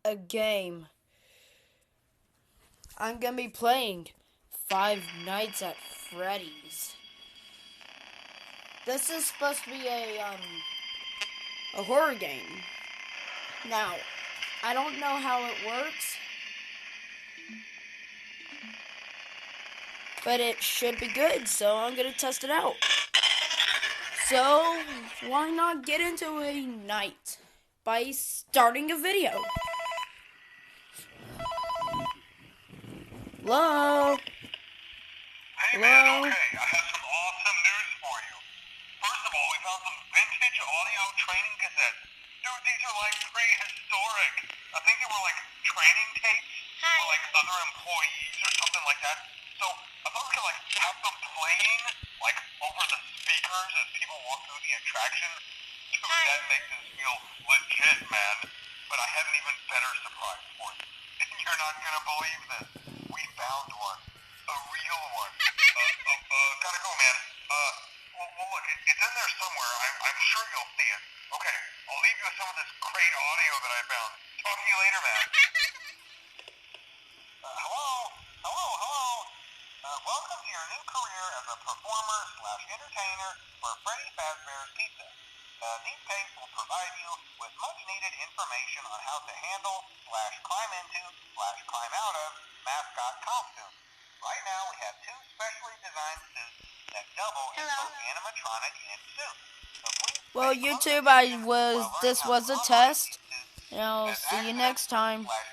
a game. I'm gonna be playing Five Nights at Freddy's. This is supposed to be a horror game. Now, I don't know how it works, but it should be good, so I'm gonna test it out. So, why not get into a night by starting a video? Hello? Hey man, Hello? okay, I have some awesome news for you. First of all, we found some vintage audio training cassettes. Dude, these are like prehistoric. I think they were like training tapes for like other employees or something like that. So I thought we could like have them playing like over the speakers as people walk through the attraction. Dude, that makes us feel legit, man. But I have an even better surprise for you. You're not gonna believe this. We found one. A real one. Gotta go, man. Well, look, it's in there somewhere. I'm sure you'll see it. Okay, I'll leave you with some of this great audio that I found. Talk to you later, man. Hello? Hello? Welcome to your new career as a performer slash entertainer for Freddy Fazbear's Pizza. These tapes will provide you with much needed information on how to handle slash climb into slash climb out of mascot costumes. Right now we have two specially designed suits that double as both animatronic and suit. So please Well, pay close YouTube, attention while learning this how to was a operate test, these suits and I'll as see you access next time. slash